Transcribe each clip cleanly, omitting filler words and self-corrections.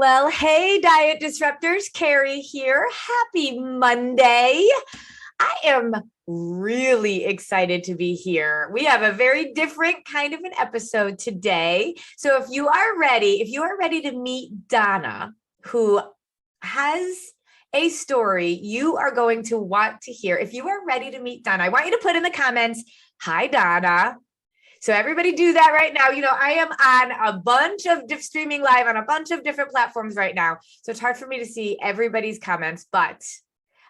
Well, hey, diet disruptors, Carrie here. Happy Monday. I am really excited to be here. We have a very different kind of an episode today. So if you are ready to meet Donna, who has a story you are going to want to hear. If you are ready to meet Donna, I want you to put in the comments, "Hi, Donna." So everybody do that right now. You know, I am on a bunch of streaming live on a bunch of different platforms right now. So it's hard for me to see everybody's comments, but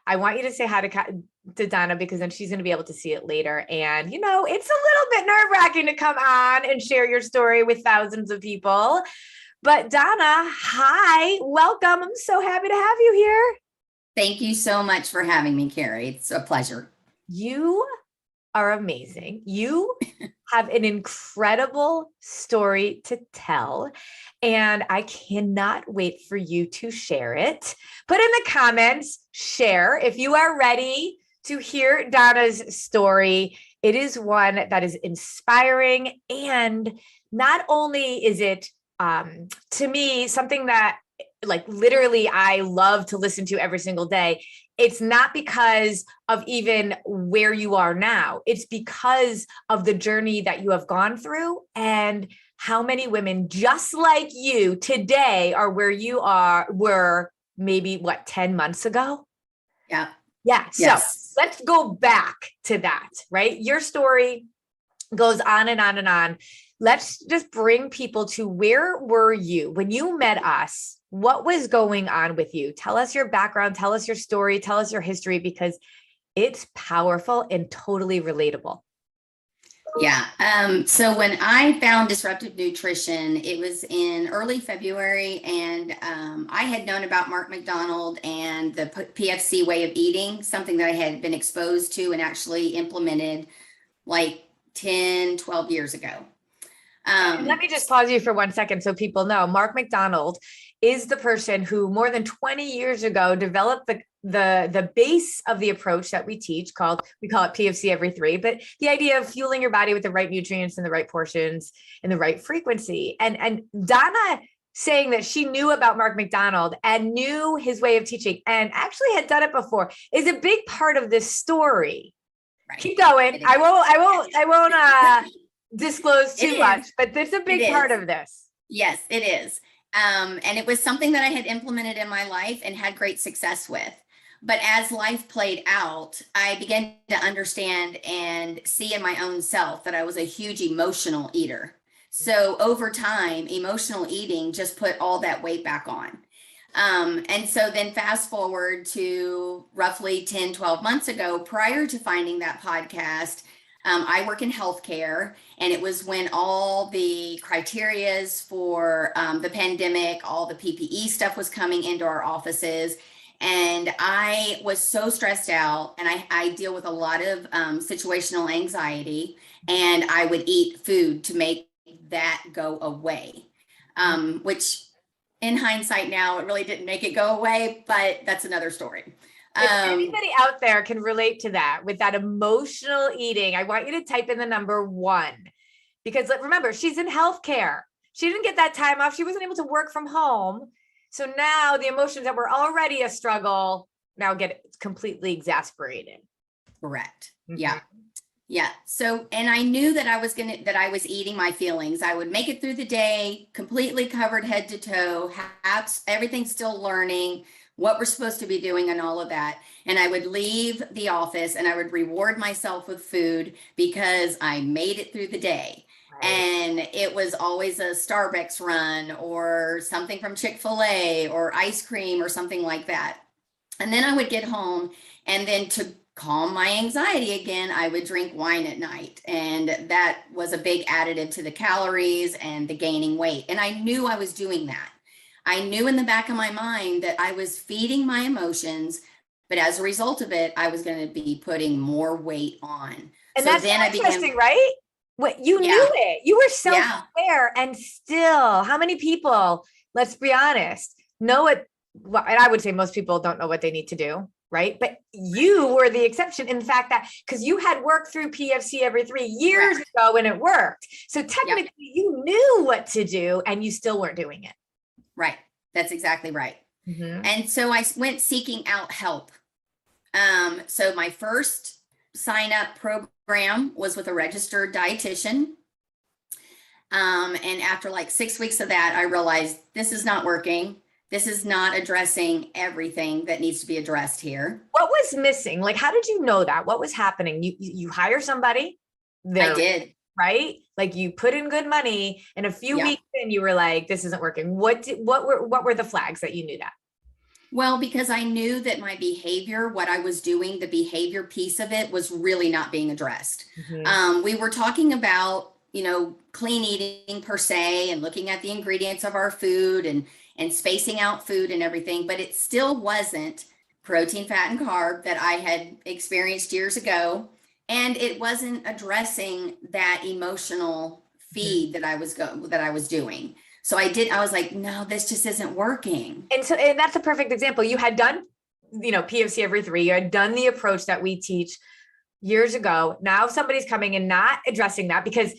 I want you to say hi to Donna because then she's going to be able to see it later. And, you know, it's a little bit nerve wracking to come on and share your story with thousands of people. But Donna, hi, welcome. I'm so happy to have you here. Thank you so much for having me, Carrie. It's a pleasure. You are amazing. You have an incredible story to tell, and I cannot wait for you to share it. Put in the comments, share if you are ready to hear Donna's story. It is one that is inspiring, and not only is it to me something that like literally I love to listen to every single day. It's not because of even where you are now. It's because of the journey that you have gone through and how many women just like you today are where you were maybe 10 months ago? Yeah. Yeah. Yes. So let's go back to that, right? Your story goes on and on and on. Let's just bring people to where were you when you met us? What was going on with you? Tell us your background, tell us your story, tell us your history, because it's powerful and totally relatable. Yeah. So when I found disruptive nutrition, it was in early February, and I had known about Mark McDonald and the PFC way of eating, something that I had been exposed to and actually implemented like 10, 12 years ago. Let me just pause you for 1 second so people know. Mark McDonald is the person who more than 20 years ago developed the base of the approach that we teach we call it PFC every 3, but the idea of fueling your body with the right nutrients and the right portions and the right frequency. And Donna saying that she knew about Mark McDonald and knew his way of teaching and actually had done it before is a big part of this story. Right. Keep going. I won't disclose too much, but there's a big part of this. Yes, it is. And it was something that I had implemented in my life and had great success with. But as life played out, I began to understand and see in my own self that I was a huge emotional eater. So over time, emotional eating just put all that weight back on. And so then fast forward to roughly 10, 12 months ago, prior to finding that podcast, I work in healthcare, and it was when all the criterias for the pandemic, all the PPE stuff was coming into our offices. And I was so stressed out, and I deal with a lot of situational anxiety, and I would eat food to make that go away, which in hindsight now, it really didn't make it go away, but that's another story. If anybody out there can relate to that with that emotional eating, I want you to type in the number 1, because remember, she's in healthcare. She didn't get that time off. She wasn't able to work from home. So now the emotions that were already a struggle now get completely exasperated. Correct. Mm-hmm. Yeah. Yeah. So, and I knew that I was eating my feelings. I would make it through the day, completely covered head to toe, have everything still learning what we're supposed to be doing and all of that. And I would leave the office and I would reward myself with food because I made it through the day. Right. And it was always a Starbucks run or something from Chick-fil-A or ice cream or something like that. And then I would get home, and then to calm my anxiety again, I would drink wine at night. And that was a big additive to the calories and the gaining weight. And I knew I was doing that. I knew in the back of my mind that I was feeding my emotions, but as a result of it, I was going to be putting more weight on. And so that's then interesting, right? What you knew it. You were self-aware, and still, how many people, let's be honest, know it? Well, and I would say most people don't know what they need to do, right? But you were the exception in the fact that because you had worked through PFC every 3 years ago and it worked. So technically you knew what to do and you still weren't doing it. Right. That's exactly right. Mhm. And so I went seeking out help. So my first sign up program was with a registered dietitian. And after like 6 weeks of that, I realized this is not working. This is not addressing everything that needs to be addressed here. What was missing? Like, how did you know that? What was happening? You hire somebody, I did. right? Like you put in good money, and a few Yeah. weeks in, you were like, this isn't working. What were the flags that you knew that? Well, because I knew that my behavior, what I was doing, the behavior piece of it was really not being addressed. We were talking about, clean eating per se and looking at the ingredients of our food and spacing out food and everything, but it still wasn't protein, fat, and carb that I had experienced years ago. And it wasn't addressing that emotional feed that I was doing. So I was like, no, this just isn't working. And that's a perfect example. You had done, PFC every 3. You had done the approach that we teach years ago. Now somebody's coming and not addressing that, because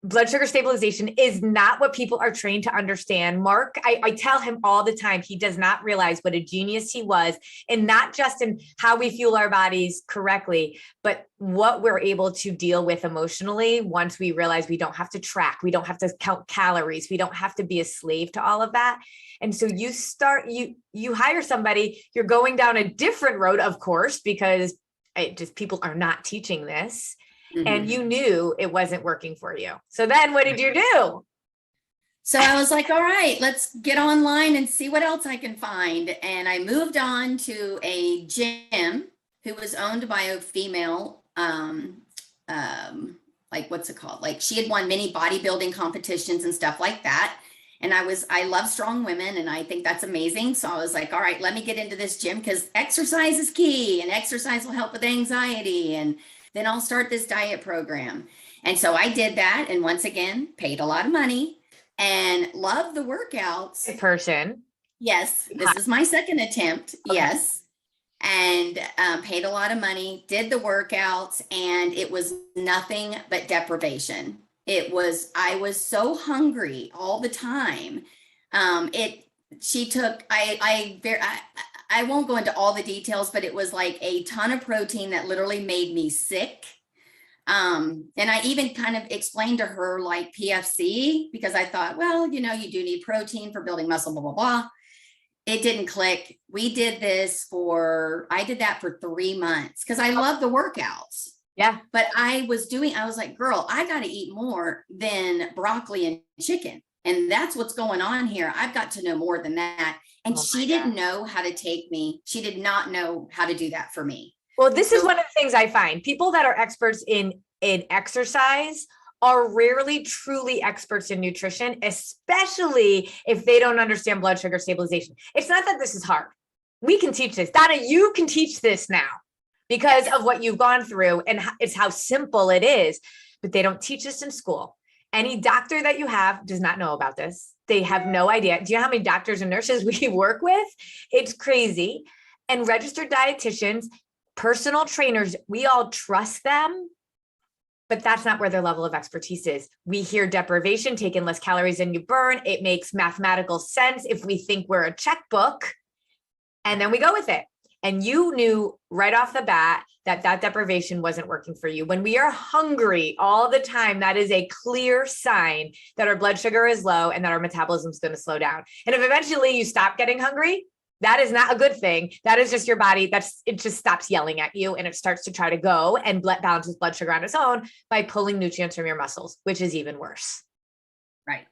blood sugar stabilization is not what people are trained to understand. Mark, I tell him all the time, he does not realize what a genius he was, and not just in how we fuel our bodies correctly, but what we're able to deal with emotionally once we realize we don't have to track, we don't have to count calories, we don't have to be a slave to all of that. And so you hire somebody, you're going down a different road, of course, because people are not teaching this. And you knew it wasn't working for you. So then what did you do? So I was like, all right, let's get online and see what else I can find. And I moved on to a gym who was owned by a female, like, what's it called? Like, she had won many bodybuilding competitions and stuff like that. And I love strong women, and I think that's amazing. So I was like, all right, let me get into this gym, because exercise is key, and exercise will help with anxiety. And then I'll start this diet program. And so I did that. And once again, paid a lot of money and loved the workouts. Person. Yes. This is my second attempt. Okay. Yes. And paid a lot of money, did the workouts, and it was nothing but deprivation. I was so hungry all the time. I won't go into all the details, but it was like a ton of protein that literally made me sick. And I even kind of explained to her like PFC, because I thought, well, you do need protein for building muscle, blah, blah, blah. It didn't click. I did that for 3 months because I love the workouts. Yeah. But I was like, girl, I got to eat more than broccoli and chicken. And that's what's going on here. I've got to know more than that. And she didn't know how to take me. She did not know how to do that for me. Well, this is one of the things I find. People that are experts in exercise are rarely truly experts in nutrition, especially if they don't understand blood sugar stabilization. It's not that this is hard. We can teach this. Donna, you can teach this now because of what you've gone through, and it's how simple it is, but they don't teach this in school. Any doctor that you have does not know about this. They have no idea. Do you know how many doctors and nurses we work with? It's crazy. And registered dietitians, personal trainers, we all trust them, but that's not where their level of expertise is. We hear deprivation, taking less calories than you burn. It makes mathematical sense if we think we're a checkbook, and then we go with it. And you knew right off the bat that deprivation wasn't working for you. When we are hungry all the time, that is a clear sign that our blood sugar is low and that our metabolism is going to slow down. And if eventually you stop getting hungry, that is not a good thing. That is just your body. It just stops yelling at you, and it starts to try to go and balance its blood sugar on its own by pulling nutrients from your muscles, which is even worse. Right.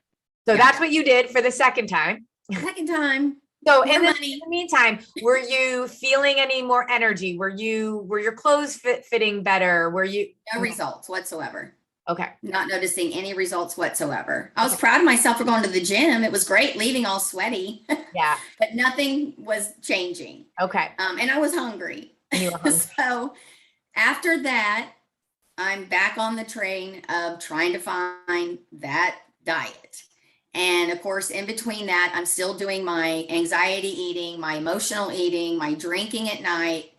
So that's what you did for the second time. Second time. So in the meantime, were you feeling any more energy? Were your clothes fitting better? No results whatsoever. Okay. Not noticing any results whatsoever. I was proud of myself for going to the gym. It was great leaving all sweaty. Yeah. But nothing was changing. Okay. And I was hungry. And you were hungry. So after that, I'm back on the train of trying to find that diet. And of course, in between that, I'm still doing my anxiety eating, my emotional eating, my drinking at night.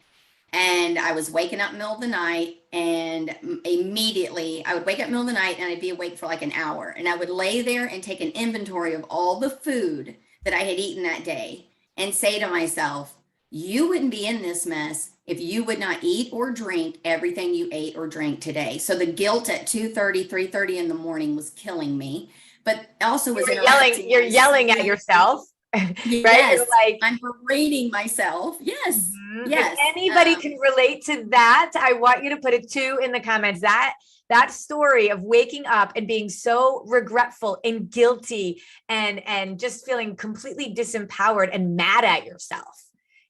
And I was waking up in the middle of the night, and immediately I would wake up in the middle of the night and I'd be awake for like an hour. And I would lay there and take an inventory of all the food that I had eaten that day and say to myself, you wouldn't be in this mess if you would not eat or drink everything you ate or drank today. So the guilt at 2:30, 3:30 in the morning was killing me, but also was interrupting. You're yelling at yourself, right? Yes, You're like, I'm berating myself. Yes, If yes. anybody can relate to that, I want you to put a 2 in the comments. That story of waking up and being so regretful and guilty and just feeling completely disempowered and mad at yourself.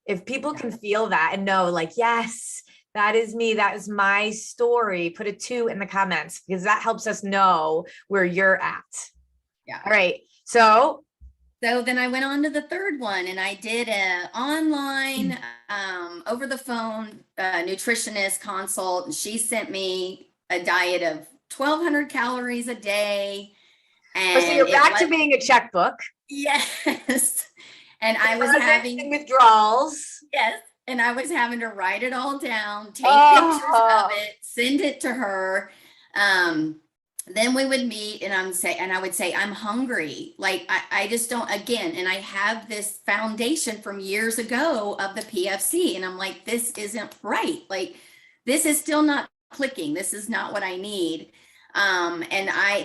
If people can feel that and know, like, yes, that is me, that is my story, put a 2 in the comments, because that helps us know where you're at. Yeah. All right. So then I went on to the third one, and I did a online over the phone nutritionist consult, and she sent me a diet of 1,200 calories a day. And so you're back to being a checkbook. Yes. And I was having withdrawals. Yes. And I was having to write it all down, take pictures of it, send it to her. Then we would meet and I would say, I'm hungry. Like, I just don't, again, and I have this foundation from years ago of the PFC. And I'm like, this isn't right. Like, this is still not clicking. This is not what I need.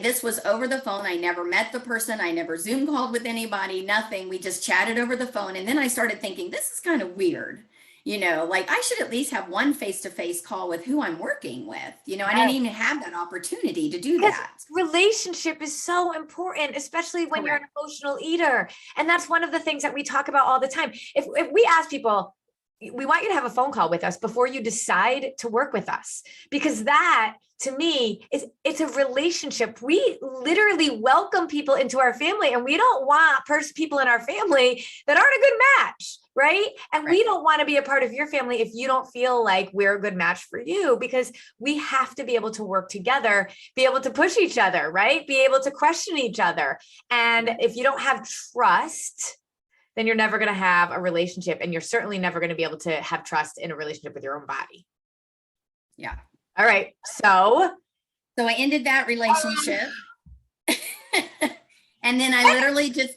This was over the phone. I never met the person. I never Zoom called with anybody, nothing. We just chatted over the phone. And then I started thinking, this is kind of weird. Like, I should at least have one face-to-face call with who I'm working with. I didn't even have that opportunity to do that. Relationship is so important, especially when you're an emotional eater. And that's one of the things that we talk about all the time. If we ask people, we want you to have a phone call with us before you decide to work with us, because that, to me, it's a relationship. We literally welcome people into our family, and we don't want people in our family that aren't a good match, right? And we don't want to be a part of your family if you don't feel like we're a good match for you, because we have to be able to work together, be able to push each other, right? Be able to question each other. And if you don't have trust, then you're never going to have a relationship, and you're certainly never going to be able to have trust in a relationship with your own body. Yeah. All right. So I ended that relationship. And then I literally just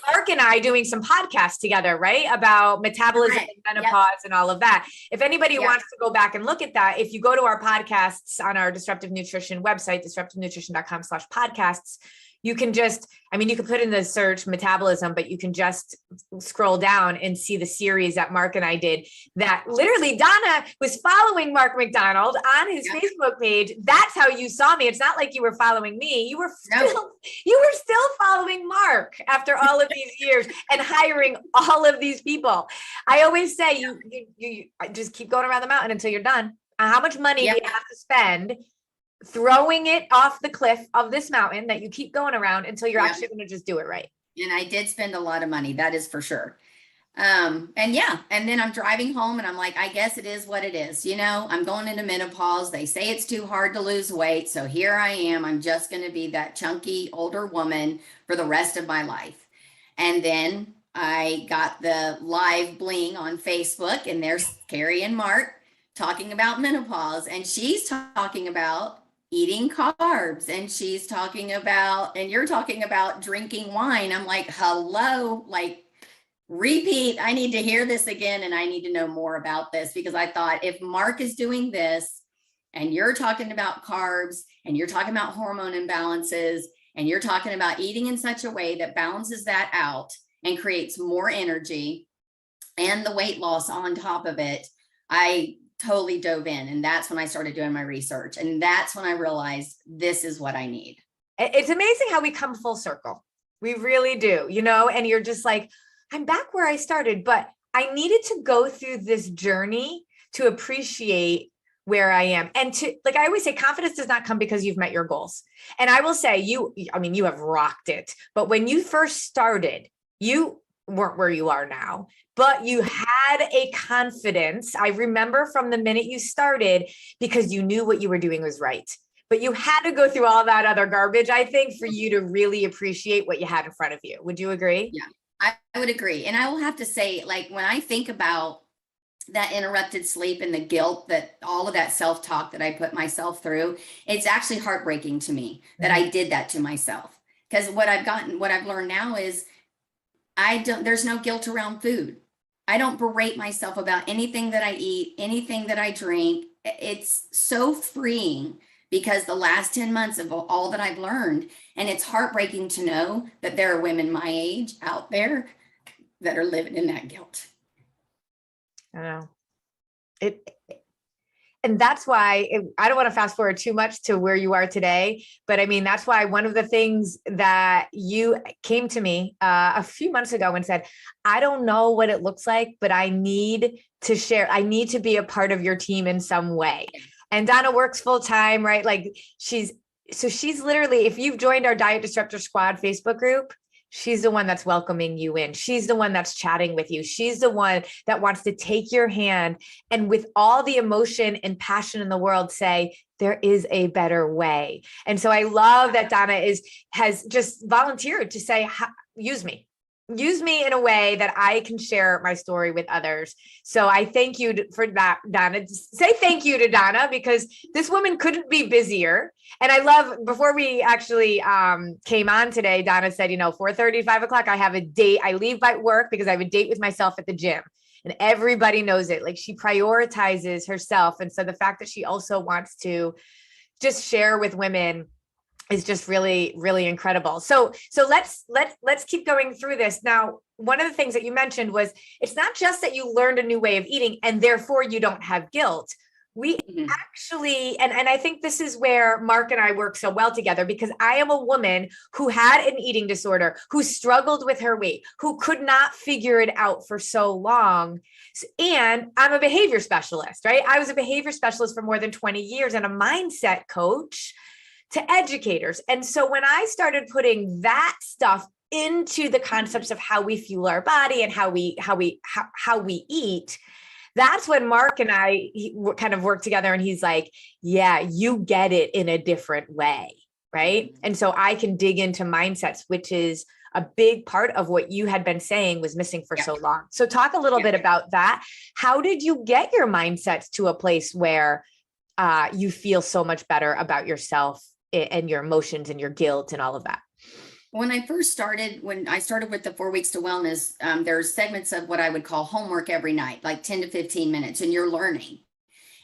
Mark and I doing some podcasts together, right? About metabolism and menopause and all of that. If anybody wants to go back and look at that, if you go to our podcasts on our Disruptive Nutrition website, disruptivenutrition.com/podcasts, you can you can put in the search metabolism, but you can just scroll down and see the series that Mark and I did, that literally Donna was following Mark McDonald on his Facebook page. That's how you saw me. It's not like you were following me. You were still following Mark after all of these years and hiring all of these people. I always say you just keep going around the mountain until you're done. How much money do you have to spend throwing it off the cliff of this mountain that you keep going around until you're actually going to just do it right? And I did spend a lot of money. That is for sure. And then I'm driving home and I'm like, I guess it is what it is. I'm going into menopause. They say it's too hard to lose weight. So here I am. I'm just going to be that chunky older woman for the rest of my life. And then I got the live bling on Facebook, and there's Carrie and Mark talking about menopause, and she's talking about eating carbs, and she's talking about, and you're talking about drinking wine. I'm like, hello, like, repeat. I need to hear this again, and I need to know more about this, because I thought, if Mark is doing this and you're talking about carbs and you're talking about hormone imbalances and you're talking about eating in such a way that balances that out and creates more energy and the weight loss on top of it, I totally dove in. And that's when I started doing my research. And that's when I realized this is what I need. It's amazing how we come full circle. We really do, and you're just like, I'm back where I started, but I needed to go through this journey to appreciate where I am. And like I always say, confidence does not come because you've met your goals. And I will say you have rocked it, but when you first started, you weren't where you are now, but you had a confidence. I remember from the minute you started, because you knew what you were doing was right, but you had to go through all that other garbage, I think, for you to really appreciate what you had in front of you. Would you agree? Yeah, I would agree. And I will have to say, like, when I think about that interrupted sleep and the guilt, that all of that self-talk that I put myself through, it's actually heartbreaking to me that I did that to myself. Because what I've learned now is there's no guilt around food. I don't berate myself about anything that I eat, anything that I drink. It's so freeing because the last 10 months of all that I've learned, and it's heartbreaking to know that there are women my age out there that are living in that guilt. I know it. And that's why I don't want to fast forward too much to where you are today, but I mean, that's why one of the things that you came to me a few months ago and said, I don't know what it looks like, but I need to share. I need to be a part of your team in some way. And Donna works full time, right? Like she's literally, if you've joined our Diet Disruptor Squad Facebook group, she's the one that's welcoming you in. She's the one that's chatting with you. She's the one that wants to take your hand and with all the emotion and passion in the world say, there is a better way. And so I love that Donna has just volunteered to say, use me in a way that I can share my story with others. So I thank you for that, Donna. Say thank you to Donna because this woman couldn't be busier. And I love, before we actually came on today, Donna said, 4:30, 5 o'clock, I have a date. I leave by work because I have a date with myself at the gym. And everybody knows it. Like she prioritizes herself. And so the fact that she also wants to just share with women is just really, really incredible. So let's keep going through this. Now, one of the things that you mentioned was it's not just that you learned a new way of eating and therefore you don't have guilt. We actually, and I think this is where Mark and I work so well together because I am a woman who had an eating disorder, who struggled with her weight, who could not figure it out for so long. And I'm a behavior specialist, right? I was a behavior specialist for more than 20 years and a mindset coach to educators. And so when I started putting that stuff into the concepts of how we fuel our body and how we eat, that's when Mark and I kind of work together and he's like, yeah, you get it in a different way. Right. And so I can dig into mindsets, which is a big part of what you had been saying was missing for so long. So talk a little bit about that. How did you get your mindsets to a place where you feel so much better about yourself and your emotions and your guilt and all of that? When I started with the 4 weeks to wellness, there's segments of what I would call homework every night, like 10 to 15 minutes, and you're learning.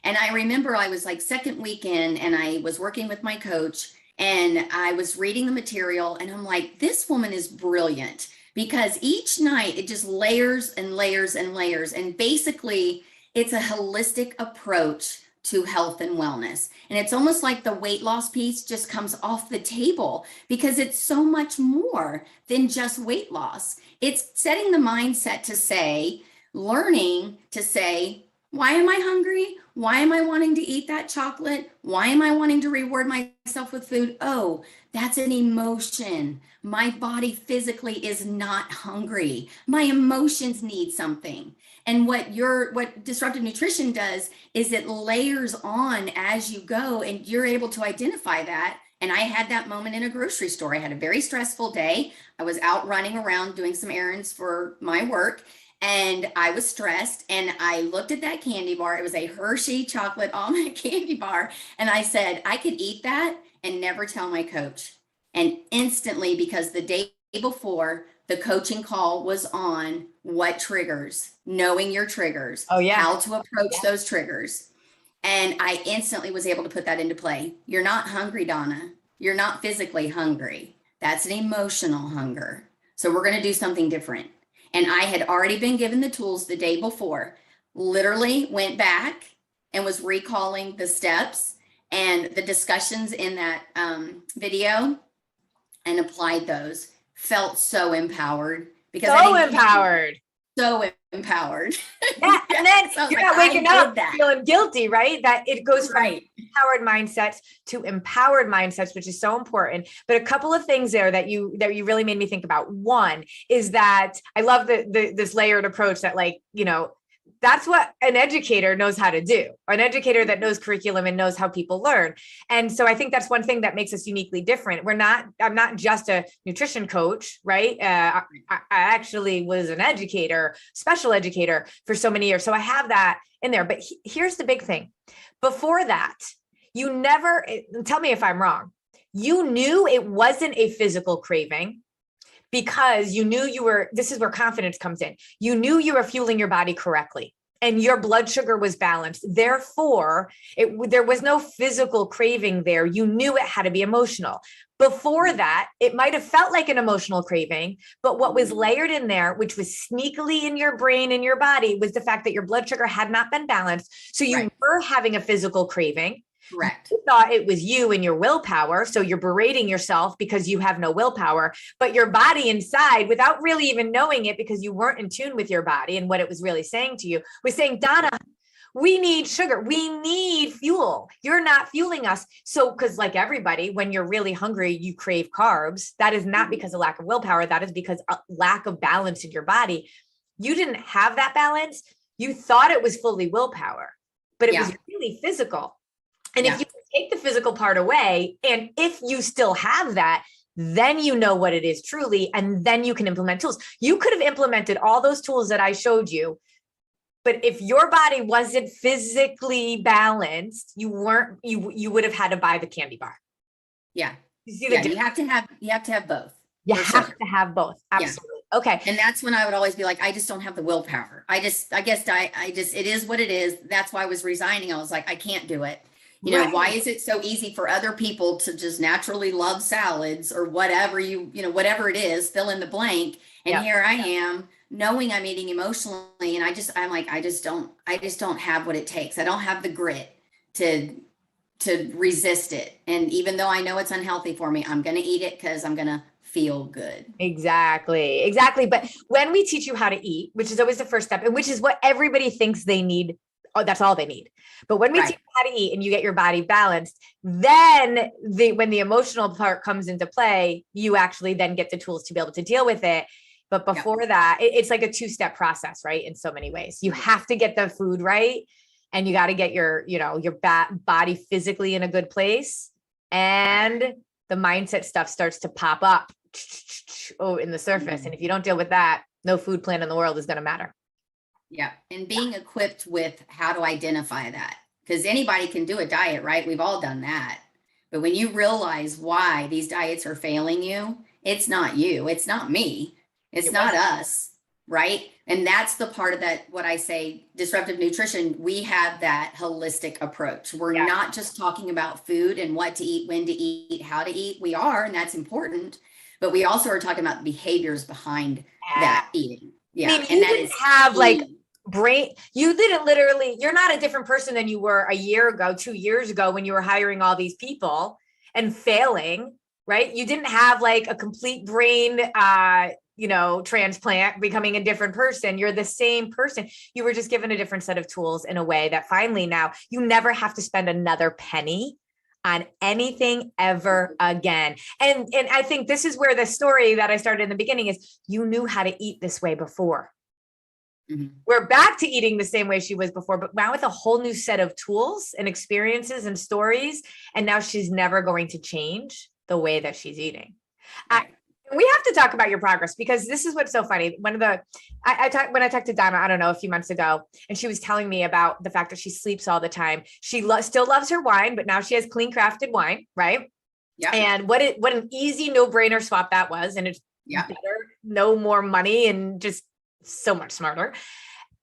And I remember I was like second weekend and I was working with my coach and I was reading the material and I'm like, this woman is brilliant because each night it just layers and layers and layers. And basically it's a holistic approach to health and wellness. And it's almost like the weight loss piece just comes off the table because it's so much more than just weight loss. It's setting the mindset to say, learning to say, why am I hungry? Why am I wanting to eat that chocolate? Why am I wanting to reward myself with food? Oh, that's an emotion. My body physically is not hungry. My emotions need something. And what disruptive nutrition does is it layers on as you go and you're able to identify that. And I had that moment in a grocery store. I had a very stressful day. I was out running around doing some errands for my work and I was stressed and I looked at that candy bar. It was a Hershey chocolate almond candy bar. And I said, I could eat that and never tell my coach. And instantly, because the day before, the coaching call was on what triggers, knowing your triggers, how to approach those triggers. And I instantly was able to put that into play. You're not hungry, Donna. You're not physically hungry. That's an emotional hunger. So we're going to do something different. And I had already been given the tools the day before, literally went back and was recalling the steps and the discussions in that video and applied those. Felt so empowered because so empowered. Yeah, and then so you're not waking up feeling guilty, right? That it goes from empowered mindsets to empowered mindsets, which is so important. But a couple of things there that you really made me think about. One is that I love this layered approach that that's what an educator knows how to do, or an educator that knows curriculum and knows how people learn. And so I think that's one thing that makes us uniquely different. I'm not just a nutrition coach, right? I actually was an educator, special educator for so many years. So I have that in there, but here's the big thing. Before that, you never, tell me if I'm wrong, you knew it wasn't a physical craving because you knew this is where confidence comes in. You knew you were fueling your body correctly and your blood sugar was balanced. Therefore, there was no physical craving there. You knew it had to be emotional. Before that, it might have felt like an emotional craving, but what was layered in there, which was sneakily in your brain and your body, was the fact that your blood sugar had not been balanced. So you were having a physical craving. Correct. You thought it was you and your willpower. So you're berating yourself because you have no willpower, but your body inside, without really even knowing it, because you weren't in tune with your body and what it was really saying to you, was saying, Donna, we need sugar. We need fuel. You're not fueling us. So, because like everybody, when you're really hungry, you crave carbs. That is not because of lack of willpower. That is because of lack of balance in your body. You didn't have that balance. You thought it was fully willpower, but it was really physical. And if you take the physical part away, and if you still have that, then you know what it is truly, and then you can implement tools. You could have implemented all those tools that I showed you, but if your body wasn't physically balanced, you would have had to buy the candy bar. Yeah. You see you have to have both. You have to have both. Absolutely. Yeah. Okay. And that's when I would always be like, I just don't have the willpower. I guess it is what it is. That's why I was resigning. I was like, I can't do it. You know, why is it so easy for other people to just naturally love salads or whatever whatever it is, fill in the blank. And here I am knowing I'm eating emotionally. And I just don't have what it takes. I don't have the grit to resist it. And even though I know it's unhealthy for me, I'm going to eat it because I'm going to feel good. Exactly. But when we teach you how to eat, which is always the first step, and which is what everybody thinks they need, that's all they need. But when we teach you how to eat and you get your body balanced, then when the emotional part comes into play, you actually then get the tools to be able to deal with it. But before that, it's like a 2-step process, right? In so many ways, you have to get the food right, and you got to get your body physically in a good place, and the mindset stuff starts to pop up in the surface. And if you don't deal with that, no food plan in the world is going to matter. Yeah. And being equipped with how to identify that, because anybody can do a diet, right? We've all done that. But when you realize why these diets are failing you, it's not you, it's not me, it's not us, right? And that's the part of that, what I say, disruptive nutrition, we have that holistic approach. We're not just talking about food and what to eat, when to eat, how to eat. We are, and that's important. But we also are talking about the behaviors behind that eating. Yeah. I mean, and that is have like brain, you didn't literally, you're not a different person than you were a year ago, 2 years ago, when you were hiring all these people and failing, right? You didn't have like a complete brain, transplant, becoming a different person. You're the same person. You were just given a different set of tools in a way that finally now you never have to spend another penny on anything ever again. And I think this is where the story that I started in the beginning is, you knew how to eat this way before. Mm-hmm. We're back to eating the same way she was before, but now with a whole new set of tools and experiences and stories. And now she's never going to change the way that she's eating. Right. We have to talk about your progress, because this is what's so funny. When I talked to Donna, I don't know, a few months ago, and she was telling me about the fact that she sleeps all the time. She still loves her wine, but now she has clean crafted wine, right? Yeah. And what an easy no-brainer swap that was. And it's better, no more money, and just so much smarter.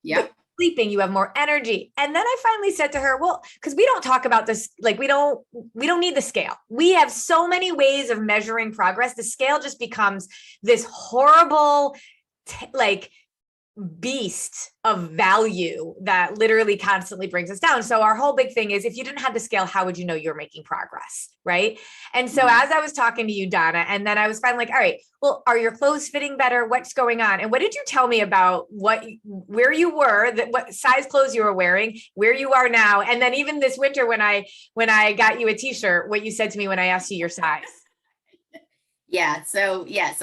Yeah. Sleeping, you have more energy. And then I finally said to her, well, because we don't talk about this, like we don't need the scale. We have so many ways of measuring progress. The scale just becomes this horrible, beast of value that literally constantly brings us down. So our whole big thing is, if you didn't have the scale, how would you know you're making progress? Right. And so as I was talking to you, Donna, and then I was finally like, all right, well, are your clothes fitting better? What's going on? And what did you tell me about where you were, what size clothes you were wearing, where you are now? And then even this winter, when I got you a t-shirt, what you said to me when I asked you your size. Yeah. So yes,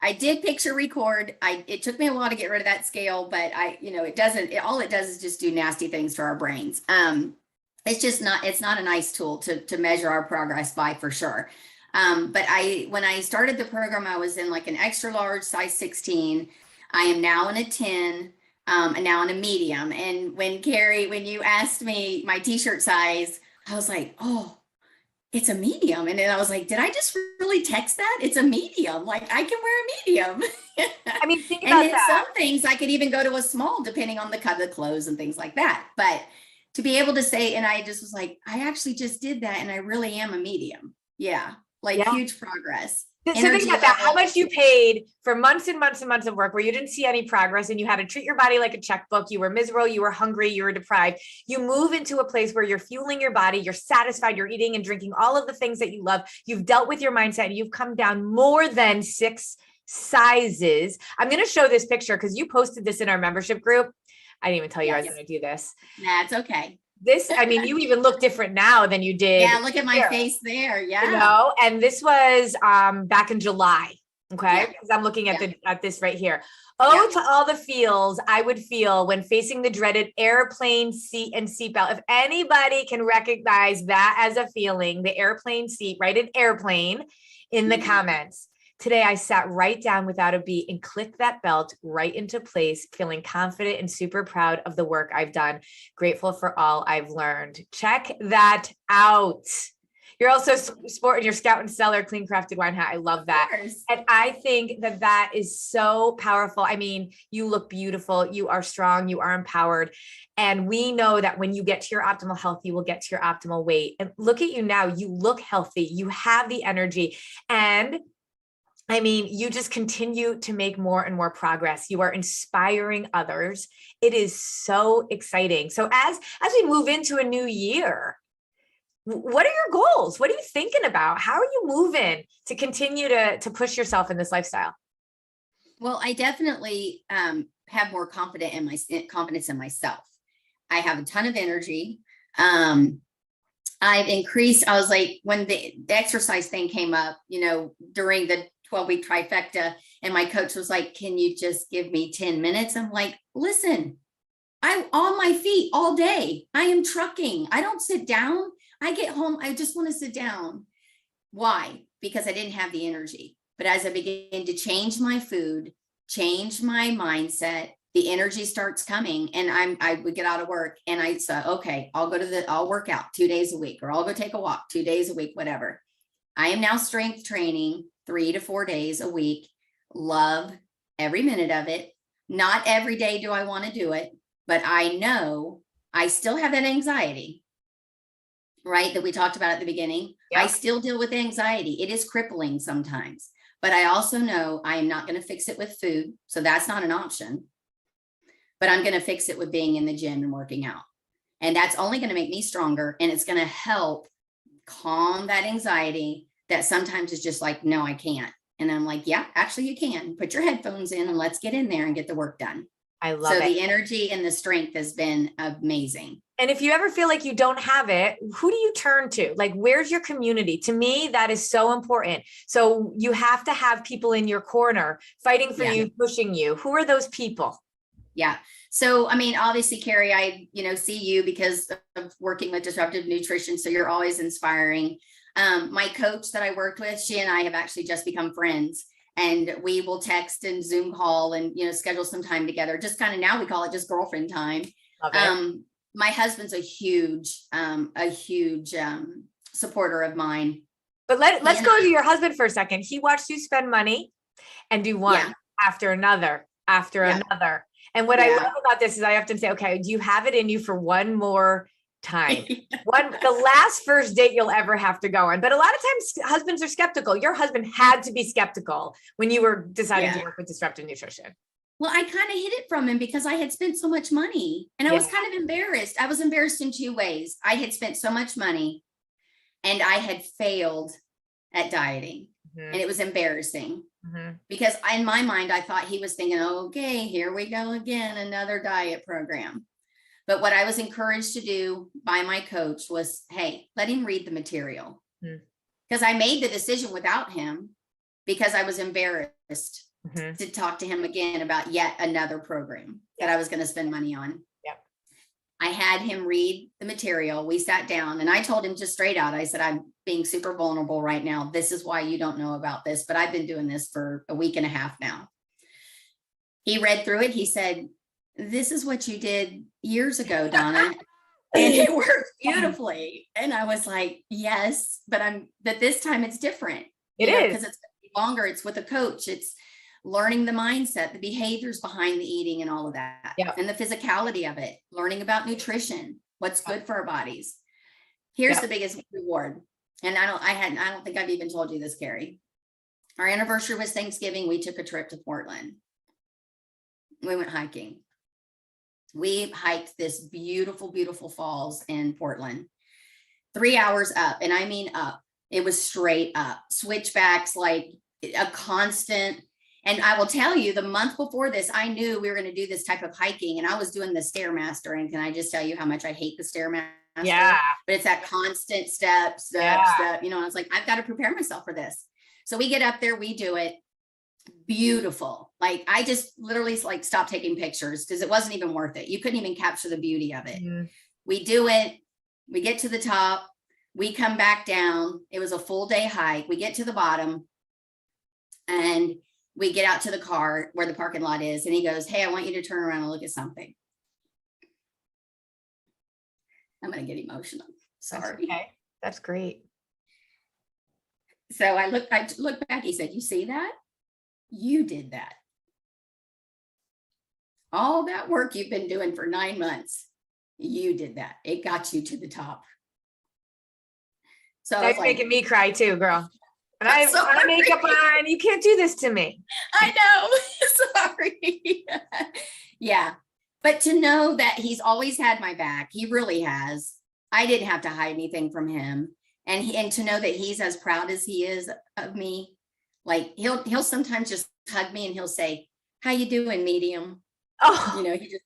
I did picture record. It took me a while to get rid of that scale, but all it does is just do nasty things to our brains. It's not a nice tool to measure our progress by, for sure. But when I started the program, I was in like an extra large, size 16. I am now in a 10, and now in a medium. And when you asked me my t-shirt size, I was like, oh, it's a medium. And then I was like, did I just really text that? It's a medium. Like I can wear a medium. I mean, think And about then that. some things I could even go to a small, depending on the cut of the clothes and things like that. But to be able to say, and I just was like, I actually just did that. And I really am a medium. Yeah. Like Yeah. huge progress. So think Energy about that. How level. much you paid for months and months and months of work where you didn't see any progress and you had to treat your body like a checkbook. You were miserable, you were hungry, you were deprived. You move into a place where you're fueling your body, you're satisfied, you're eating and drinking all of the things that you love. You've dealt with your mindset and you've come down more than 6 sizes. I'm going to show this picture because you posted this in our membership group. I didn't even tell you I was going to do this. That's okay. This, I mean, you even look different now than you did. Yeah, look at my face there. Yeah. You know, and this was back in July. Okay. Yeah. Because I'm looking at at this right here. Oh, to all the feels I would feel when facing the dreaded airplane seat and seatbelt. If anybody can recognize that as a feeling, the airplane seat, write an airplane in the comments. Today, I sat right down without a beat and clicked that belt right into place, feeling confident and super proud of the work I've done. Grateful for all I've learned. Check that out. You're also sporting your Scout and Cellar clean crafted wine hat. I love that. And I think that that is so powerful. I mean, you look beautiful. You are strong. You are empowered. And we know that when you get to your optimal health, you will get to your optimal weight. And look at you now. You look healthy. You have the energy. And I mean, you just continue to make more and more progress. You are inspiring others. It is so exciting. So as we move into a new year, what are your goals? What are you thinking about? How are you moving to continue to push yourself in this lifestyle? Well, I definitely have more confidence in myself. I have a ton of energy. I've increased. I was like, when the exercise thing came up, you know, during the 12-week trifecta, and my coach was like, can you just give me 10 minutes? I'm like, listen, I'm on my feet all day. I am trucking. I don't sit down. I get home. I just want to sit down. Why? Because I didn't have the energy. But as I begin to change my food, change my mindset, the energy starts coming. And I would get out of work and I said, okay, I'll work out 2 days a week, or I'll go take a walk 2 days a week, whatever. I am now strength training 3 to 4 days a week. Love every minute of it. Not every day do I want to do it, but I know I still have that anxiety, right? That we talked about at the beginning. Yep. I still deal with anxiety. It is crippling sometimes, but I also know I am not going to fix it with food. So that's not an option, but I'm going to fix it with being in the gym and working out. And that's only going to make me stronger. And it's going to help calm that anxiety that sometimes is just like, no, I can't. And I'm like, yeah, actually you can. Put your headphones in and let's get in there and get the work done. I love it. So the energy and the strength has been amazing. And if you ever feel like you don't have it, who do you turn to? Like, where's your community? To me, that is so important. So you have to have people in your corner fighting for you, pushing you. Who are those people? Yeah. So, I mean, obviously, Carrie, I, see you because of working with disruptive nutrition. So you're always inspiring. My coach that I worked with, she and I have actually just become friends, and we will text and Zoom call and, schedule some time together. Just kind of, now we call it just girlfriend time. My husband's a huge supporter of mine. But let's go to your husband for a second. He watched you spend money and do one after another, another. And what I love about this is I often say, okay, do you have it in you for one more time? The last first date you'll ever have to go on. But a lot of times husbands are skeptical. Your husband had to be skeptical when you were deciding to work with disruptive nutrition. Well, I kind of hid it from him because I had spent so much money and I was kind of embarrassed. I was embarrassed in 2 ways. I had spent so much money and I had failed at dieting, and it was embarrassing because in my mind, I thought he was thinking, okay, here we go again, another diet program. But what I was encouraged to do by my coach was, hey, let him read the material, because I made the decision without him because I was embarrassed to talk to him again about yet another program that I was going to spend money on. I had him read the material. We sat down and I told him just straight out, I said, I'm being super vulnerable right now. This is why you don't know about this, but I've been doing this for a week and a half now. He read through it. He said, this is what you did years ago, Donna. and it worked beautifully. And I was like, yes, but this time it's different. It is. Because it's longer. It's with a coach. It's learning the mindset, the behaviors behind the eating and all of that. Yeah. And the physicality of it, learning about nutrition, what's good for our bodies. Here's the biggest reward. And I don't think I've even told you this, Carrie. Our anniversary was Thanksgiving. We took a trip to Portland. We went hiking. We hiked this beautiful, beautiful falls in Portland, 3 hours up. And I mean up. It was straight up, switchbacks, like a constant. And I will tell you, the month before this, I knew we were going to do this type of hiking, and I was doing the Stairmaster. And can I just tell you how much I hate the Stairmaster? Yeah. But it's that constant step. And I was like, I've got to prepare myself for this. So we get up there, we do it. Beautiful. Like, I just literally like stopped taking pictures because it wasn't even worth it. You couldn't even capture the beauty of it. Mm-hmm. We do it. We get to the top. We come back down. It was a full day hike. We get to the bottom and we get out to the car where the parking lot is. And he goes, hey, I want you to turn around and look at something. I'm going to get emotional. Sorry. That's okay. That's great. So I look back. He said, you see that? You did that. All that work you've been doing for 9 months. You did that. It got you to the top. So that's making me cry too, girl. And I have makeup on. You can't do this to me. I know. Sorry. Yeah. But to know that he's always had my back, he really has. I didn't have to hide anything from him. And to know that he's as proud as he is of me, like he'll sometimes just hug me and he'll say, how you doing, medium? Oh, he just.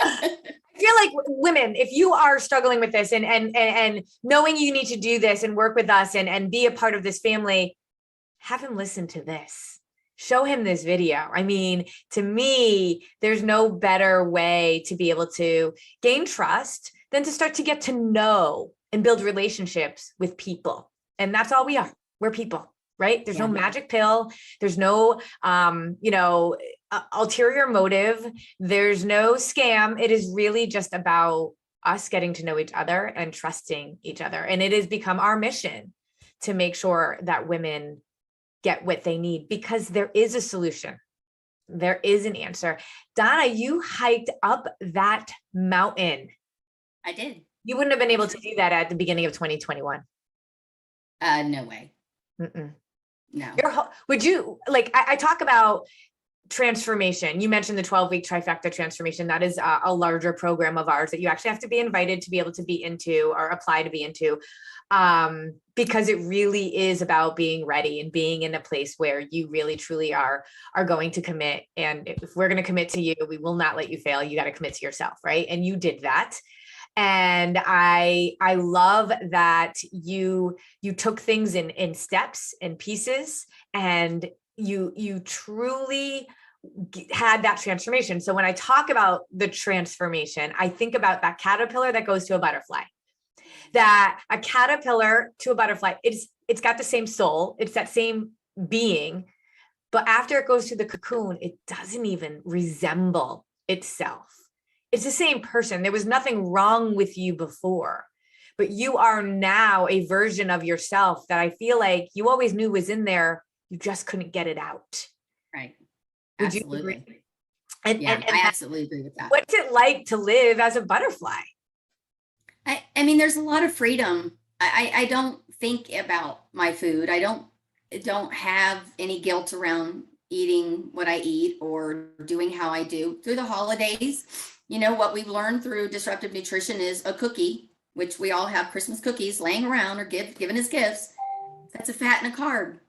I feel like women, if you are struggling with this and knowing you need to do this and work with us and be a part of this family, have him listen to this. Show him this video. I mean, to me, there's no better way to be able to gain trust than to start to get to know and build relationships with people. And that's all we are. We're people, right? There's no magic pill. There's no, ulterior motive. There's no scam. It is really just about us getting to know each other and trusting each other. And it has become our mission to make sure that women get what they need, because there is a solution. There is an answer. Donna, you hiked up that mountain. I did. You wouldn't have been able to do that at the beginning of 2021. No way. Mm-mm. No. Would you, like, I talk about transformation. You mentioned the 12-week trifecta transformation. That is a larger program of ours that you actually have to be invited to be able to be into or apply to be into, because it really is about being ready and being in a place where you really truly are going to commit. And if we're going to commit to you, we will not let you fail. You got to commit to yourself, right? And you did that. And I love that you took things in steps and pieces, and you truly had that transformation. So when I talk about the transformation, I think about that caterpillar that goes to a butterfly. That a caterpillar to a butterfly, it's got the same soul, it's that same being, but after it goes to the cocoon, it doesn't even resemble itself. It's the same person. There was nothing wrong with you before, but you are now a version of yourself that I feel like you always knew was in there. You just couldn't get it out. Right. Would you agree? And I absolutely agree with that. What's it like to live as a butterfly? I mean, there's a lot of freedom. I don't think about my food. I don't have any guilt around eating what I eat or doing how I do. Through the holidays, what we've learned through disruptive nutrition is a cookie, which we all have Christmas cookies laying around or given as gifts. That's a fat and a carb.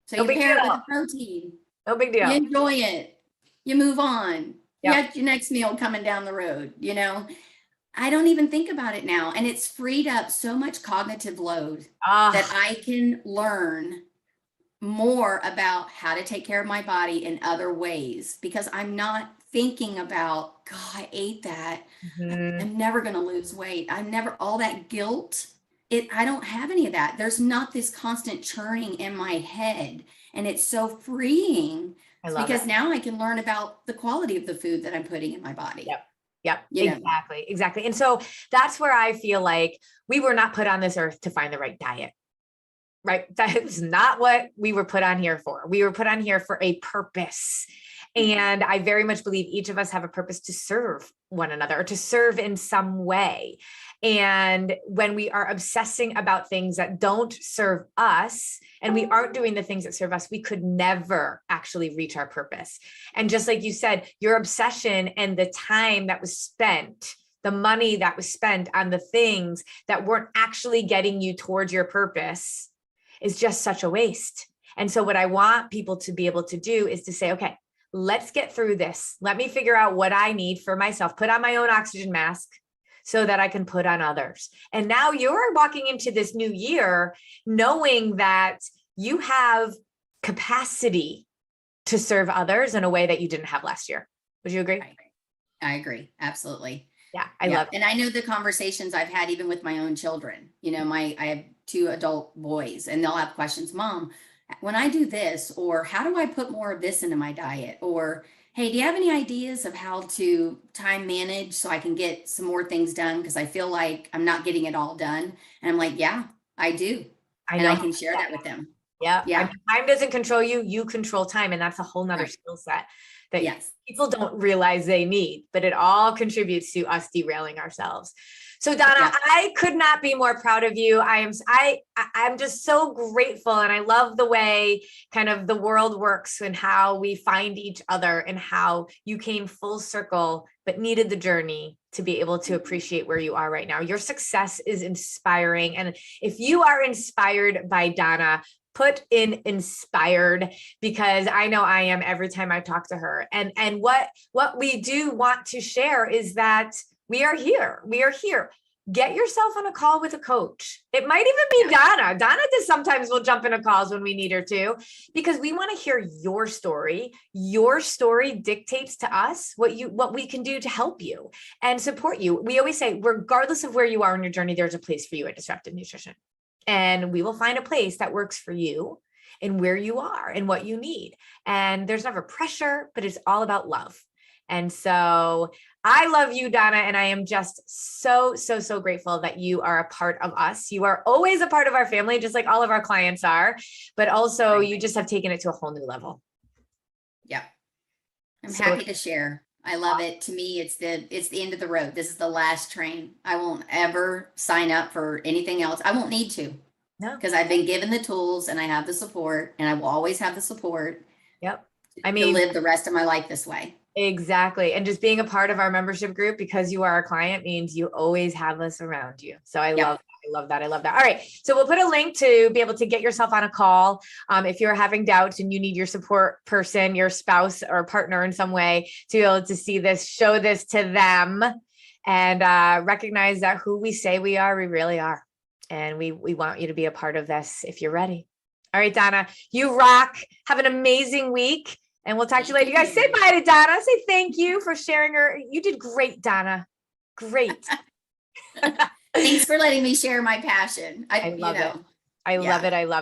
So you pair it with a protein. No big deal. You enjoy it. You move on. Yep. You have your next meal coming down the road. I don't even think about it now. And it's freed up so much cognitive load that I can learn more about how to take care of my body in other ways, because I'm not thinking about, God, I ate that. Mm-hmm. I'm never going to lose weight. All that guilt. I don't have any of that. There's not this constant churning in my head. And it's so freeing because now I can learn about the quality of the food that I'm putting in my body. Yep. Yep. You know? Exactly. And so that's where I feel like we were not put on this earth to find the right diet. Right. That is not what we were put on here for. We were put on here for a purpose. And I very much believe each of us have a purpose to serve one another or to serve in some way. And when we are obsessing about things that don't serve us and we aren't doing the things that serve us, we could never actually reach our purpose. And just like you said, your obsession and the time that was spent, the money that was spent on the things that weren't actually getting you towards your purpose is just such a waste. And so what I want people to be able to do is to say, okay, let's get through this. Let me figure out what I need for myself, put on my own oxygen mask so that I can put on others. And now you're walking into this new year knowing that you have capacity to serve others in a way that you didn't have last year. Would you agree? I agree. Absolutely. Yeah, I love it. And I know the conversations I've had even with my own children. You know, I have 2 adult boys and they'll have questions. Mom, when I do this, or how do I put more of this into my diet? Or, hey, do you have any ideas of how to time manage so I can get some more things done? Because I feel like I'm not getting it all done. And I'm like, yeah, I do. And I can share that with them. Yeah. Yeah. I mean, time doesn't control you. You control time. And that's a whole nother skill set that people don't realize they need, but it all contributes to us derailing ourselves. So Donna, I could not be more proud of you. I'm just so grateful. And I love the way kind of the world works and how we find each other and how you came full circle, but needed the journey to be able to appreciate where you are right now. Your success is inspiring. And if you are inspired by Donna, put in inspired, because I know I am every time I talk to her. And what we do want to share is that we are here. We are here. Get yourself on a call with a coach. It might even be Donna. Donna does sometimes will jump into calls when we need her to, because we want to hear your story. Your story dictates to us what we can do to help you and support you. We always say, regardless of where you are in your journey, there's a place for you at Disruptive Nutrition. And we will find a place that works for you and where you are and what you need. And there's never pressure, but it's all about love. And so I love you, Donna, and I am just so grateful that you are a part of us. You are always a part of our family, just like all of our clients are, but also you just have taken it to a whole new level. Yeah. I'm happy to share. I love it. To me, it's the end of the road. This is the last train. I won't ever sign up for anything else. I won't need to. No. Because I've been given the tools and I have the support, and I will always have the support. Yep. To live the rest of my life this way. Exactly. And just being a part of our membership group because you are a client means you always have us around you. So I love that. All right. So we'll put a link to be able to get yourself on a call. If you're having doubts and you need your support person, your spouse or partner in some way to be able to see this, show this to them, and recognize that who we say we are, we really are. And we want you to be a part of this if you're ready. All right, Donna, you rock. Have an amazing week. And we'll talk to you later. You guys say bye to Donna. Say thank you for sharing her. You did great, Donna. Great. Thanks for letting me share my passion. I love it. I love it.